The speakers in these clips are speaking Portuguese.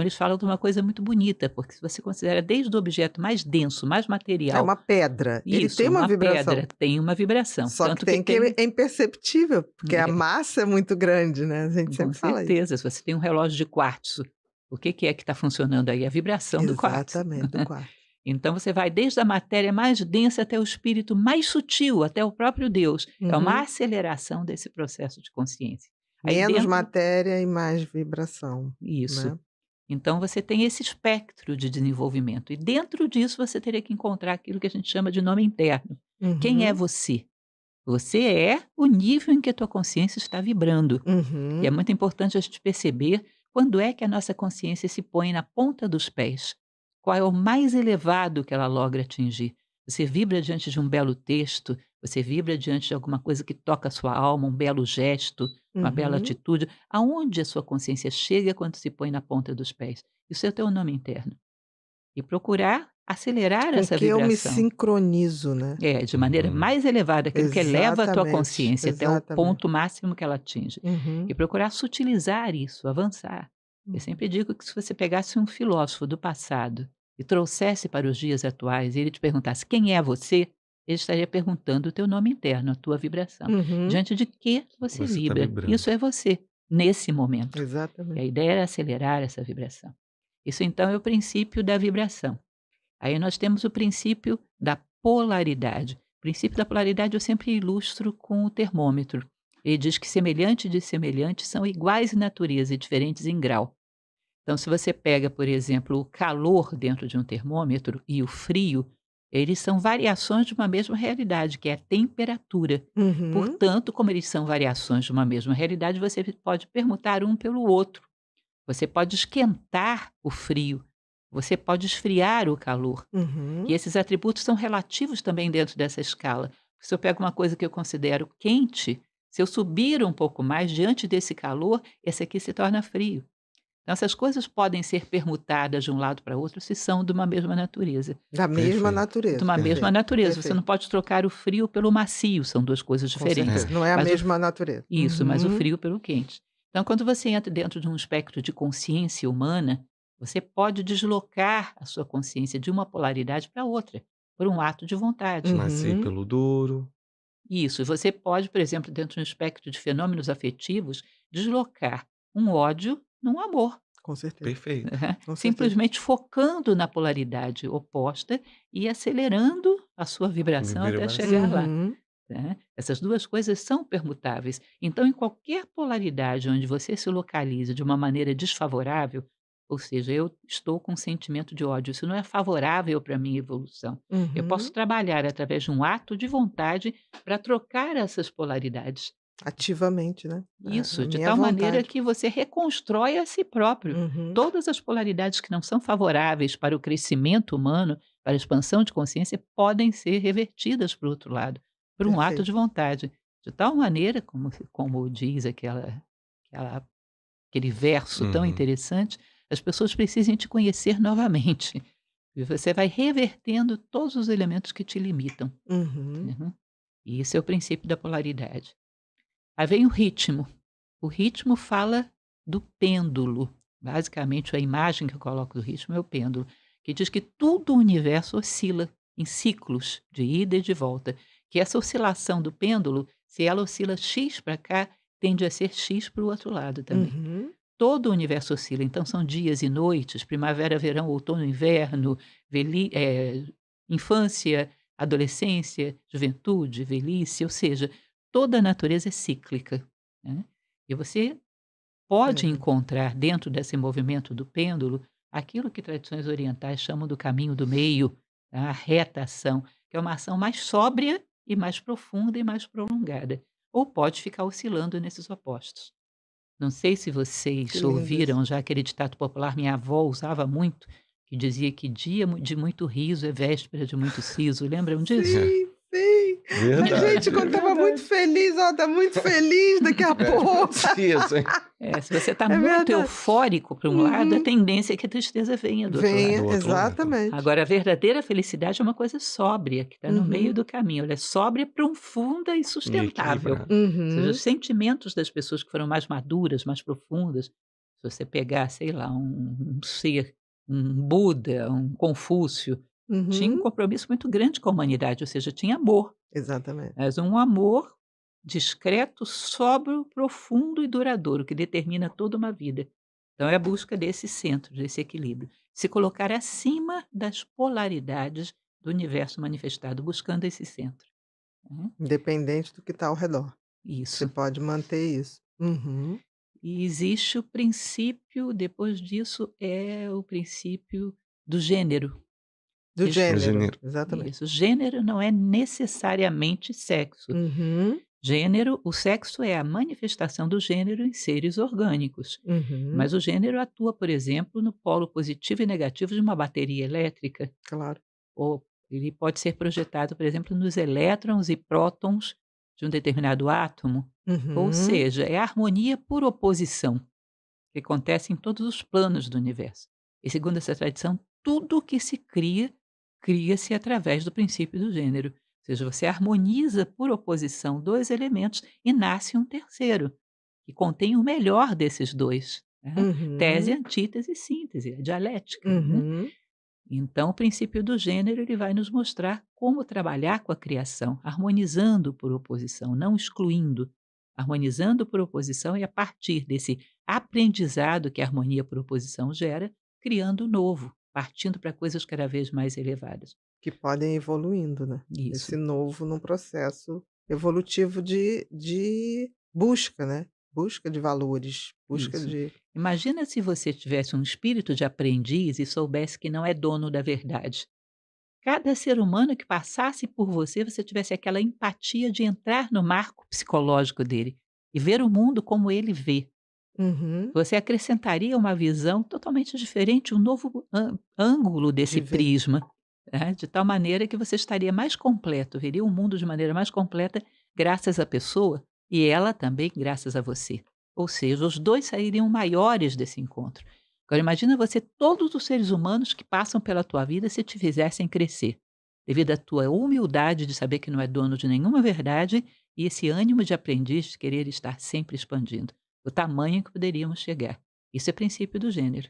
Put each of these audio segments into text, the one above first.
Eles falam de uma coisa muito bonita, porque se você considera desde o objeto mais denso, mais É material, uma pedra, ele tem isso, uma uma pedra vibração. tem uma vibração, Só que tanto que tem que tem é imperceptível, porque a é, massa é muito grande, né, a gente com sempre fala isso. certeza, se você tem um relógio de quartzo, o que que é que está funcionando aí? A vibração do quartzo. Exatamente, do quarto. Então você vai desde a matéria mais densa até o espírito mais sutil, até o próprio Deus. É uma Uhum. aceleração desse processo de consciência. Aí Menos dentro matéria e mais vibração, isso. né. Então você tem esse espectro de desenvolvimento e dentro disso você teria que encontrar aquilo que a gente chama de nome interno. Quem é Uhum, você? Você é o nível em que a tua consciência está vibrando. E é uhum. muito importante a gente perceber quando é que a nossa consciência se põe na ponta dos pés. Qual é o mais elevado que ela logra atingir? Você vibra diante de um belo texto, você vibra diante de alguma coisa que toca a sua alma, um belo gesto, uma bela Uhum. atitude. Aonde a sua consciência chega quando se põe na ponta dos pés? Isso é o teu nome interno. E procurar acelerar Com essa que eu me vibração. sincronizo, né. É, de maneira Uhum. mais elevada, aquilo que eleva a tua Exatamente, consciência até o exatamente. ponto máximo que ela atinge. E Uhum, procurar sutilizar isso, avançar. Eu uhum. sempre digo que se você pegasse um filósofo do passado e trouxesse para os dias atuais e ele te perguntasse quem é você, ele estaria perguntando o teu nome interno, a tua vibração. Uhum, Diante de que você Você está vibra. vibrando. Isso é você, nesse momento. E a exatamente. ideia é acelerar essa vibração. Isso então é o princípio da vibração. Aí nós temos o princípio da polaridade. O princípio da polaridade eu sempre ilustro com o termômetro. Ele diz que semelhante de semelhante são iguais em natureza e diferentes em grau. Então, se você pega, por exemplo, o calor dentro de um termômetro e o frio, eles são variações de uma mesma realidade, que é a temperatura. Uhum. Portanto, como eles são variações de uma mesma realidade, você pode permutar um pelo outro. Você pode esquentar o frio, você pode esfriar o calor. E Uhum. esses atributos são relativos também dentro dessa escala. Se eu pego uma coisa que eu considero quente, se eu subir um pouco mais diante desse calor, esse aqui se torna frio. Então, essas coisas podem ser permutadas de um lado para outro se são de uma mesma natureza. Da mesma Perfeito. De natureza, uma mesma perfeito, natureza. Você não perfeito. pode trocar o frio pelo macio, são duas coisas Com diferentes. certeza, não é a Mas o, mesma natureza. isso, mas o Uhum. frio pelo quente. Então, quando você entra dentro de um espectro de consciência humana, você pode deslocar a sua consciência de uma polaridade para outra, por um ato de vontade. Macio Uhum. pelo duro. Isso, e você pode, por exemplo, dentro de um espectro de fenômenos afetivos, deslocar um ódio num amor, Com certeza, Perfeito. né? com certeza. Simplesmente focando na polaridade oposta e acelerando a sua vibração até chegar Vibração. lá. Uhum. Né? Essas duas coisas são permutáveis. Então, em qualquer polaridade onde você se localiza de uma maneira desfavorável, ou seja, eu estou com um sentimento de ódio, isso não é favorável para a minha evolução. Eu posso Uhum. trabalhar através de um ato de vontade para trocar essas polaridades. Ativamente, né. É a Isso, de minha tal maneira vontade. que você reconstrói a si próprio. Uhum. Todas as polaridades que não são favoráveis para o crescimento humano, para a expansão de consciência, podem ser revertidas para o outro lado, por um ato de Perfeito. vontade. De tal maneira, como diz aquela, aquele verso tão Uhum. interessante, as pessoas precisam te conhecer novamente. E você vai revertendo todos os elementos que te limitam. Uhum. Uhum. E isso é o princípio da polaridade. Aí vem o ritmo. O ritmo fala do pêndulo. Basicamente, a imagem que eu coloco do ritmo é o pêndulo, que diz que todo o universo oscila em ciclos de ida e de volta. Que essa oscilação do pêndulo, se ela oscila X para cá, tende a ser X para o outro lado também. Uhum. Todo o universo oscila, então são dias e noites, primavera, verão, outono, inverno, infância, adolescência, juventude, velhice, ou seja, toda a natureza é cíclica, né. E você pode É. encontrar dentro desse movimento do pêndulo aquilo que tradições orientais chamam do caminho do meio, tá, a reta ação, que é uma ação mais sóbria e mais profunda e mais prolongada, ou pode ficar oscilando nesses opostos. Não sei se Que vocês lindo isso. ouviram já aquele ditado popular, minha avó usava muito, que dizia que dia de muito riso é véspera de muito siso, lembram disso? É. Sim, sim. A gente Verdade, é quando estava muito verdade. feliz, ó, tá muito feliz, daqui a Véspera pouco de siesta, hein. É, se você está é muito verdade. eufórico para um lado, a Uhum. tendência é que a tristeza venha do outro Venha, lado. Do outro lado. exatamente. Agora, a verdadeira felicidade é uma coisa sóbria, que está no meio Uhum. do caminho. Ela é sóbria, profunda e E sustentável. equilibrado. Ou seja, os Uhum. sentimentos das pessoas que foram mais maduras, mais profundas, Se você pegar, sei lá, um ser, um Buda, um Confúcio, tinha um Uhum. compromisso muito grande com a humanidade, ou seja, tinha amor, Exatamente. mas um amor discreto, sóbrio, profundo e duradouro, que determina toda uma vida. Então é a busca desse centro, desse equilíbrio. Se colocar acima das polaridades do universo manifestado, buscando esse centro, né. Independente do que está ao redor. Você Isso. pode manter isso. Uhum. E existe o princípio, depois disso, é o princípio do gênero. Do O gênero, gênero. exatamente. Isso, gênero não é necessariamente sexo. Uhum, Gênero, o sexo é a manifestação do gênero em seres orgânicos, uhum, mas o gênero atua, por exemplo, no polo positivo e negativo de uma bateria elétrica, claro. ou ele pode ser projetado, por exemplo, nos elétrons e prótons de um determinado átomo. Ou Uhum. seja, é a harmonia por oposição que acontece em todos os planos do universo. E segundo essa tradição, tudo o que se cria, cria-se através do princípio do gênero. Ou seja, você harmoniza por oposição 2 elementos e nasce um terceiro, que contém o melhor desses 2, né. Tese, Uhum, antítese, síntese, a dialética, né. uhum. Então o princípio do gênero, ele vai nos mostrar como trabalhar com a criação, harmonizando por oposição, não excluindo. Harmonizando por oposição e a partir desse aprendizado que a harmonia por oposição gera, criando o novo, partindo para coisas cada vez mais elevadas. Que podem ir evoluindo, né. Isso, Esse novo num processo evolutivo de busca, né, busca de valores, busca isso. de Imagina se você tivesse um espírito de aprendiz e soubesse que não é dono da verdade. Cada ser humano que passasse por você, você tivesse aquela empatia de entrar no marco psicológico dele e ver o mundo como ele vê. uhum, Você acrescentaria uma visão totalmente diferente, um novo ângulo de desse ver. prisma, né, de tal maneira que você estaria mais completo, veria o mundo de maneira mais completa graças à pessoa e ela também graças a você. Ou seja, os 2 sairiam maiores desse encontro. Agora imagina você todos os seres humanos que passam pela tua vida se te fizessem crescer, devido à tua humildade de saber que não é dono de nenhuma verdade e esse ânimo de aprendiz de querer estar sempre expandindo. O tamanho que poderíamos chegar. Isso é princípio do gênero.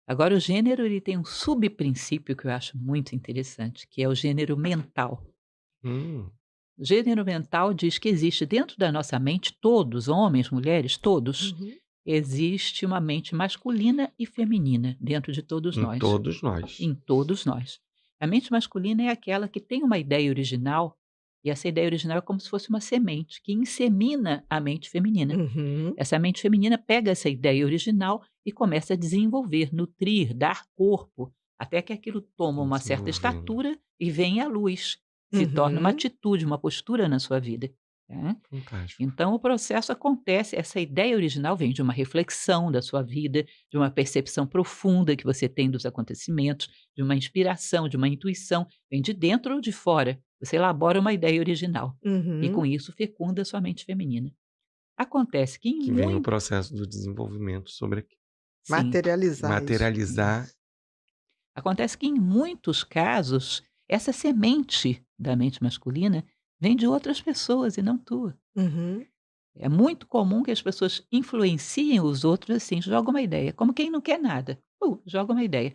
Agora o gênero, ele tem um subprincípio que eu acho muito interessante, que é o gênero mental. Hum, O gênero mental diz que existe dentro da nossa mente, todos, homens, mulheres, todos, Uhum, existe uma mente masculina e feminina dentro de todos em nós, todos nós. em todos nós. A mente masculina é aquela que tem uma ideia original, e essa ideia original é como se fosse uma semente que insemina a mente feminina. uhum, Essa mente feminina pega essa ideia original e começa a desenvolver, nutrir, dar corpo, até que aquilo toma uma certa Desenvolvendo. estatura e vem à luz, se torna uma uhum, atitude, uma postura na sua vida, né. Fantástico. Então o processo acontece, essa ideia original vem de uma reflexão da sua vida, de uma percepção profunda que você tem dos acontecimentos, de uma inspiração, de uma intuição, vem de dentro ou de fora. Você elabora uma ideia original e uhum. com isso fecunda a sua mente feminina. Acontece que em Que vem o muito processo do desenvolvimento sobre sim, Materializar isso. materializar. isso. Acontece que em muitos casos, essa semente da mente masculina vem de outras pessoas e não tua. Uhum, É muito comum que as pessoas influenciem os outros assim, joga uma ideia, como quem não quer nada. Joga uma ideia.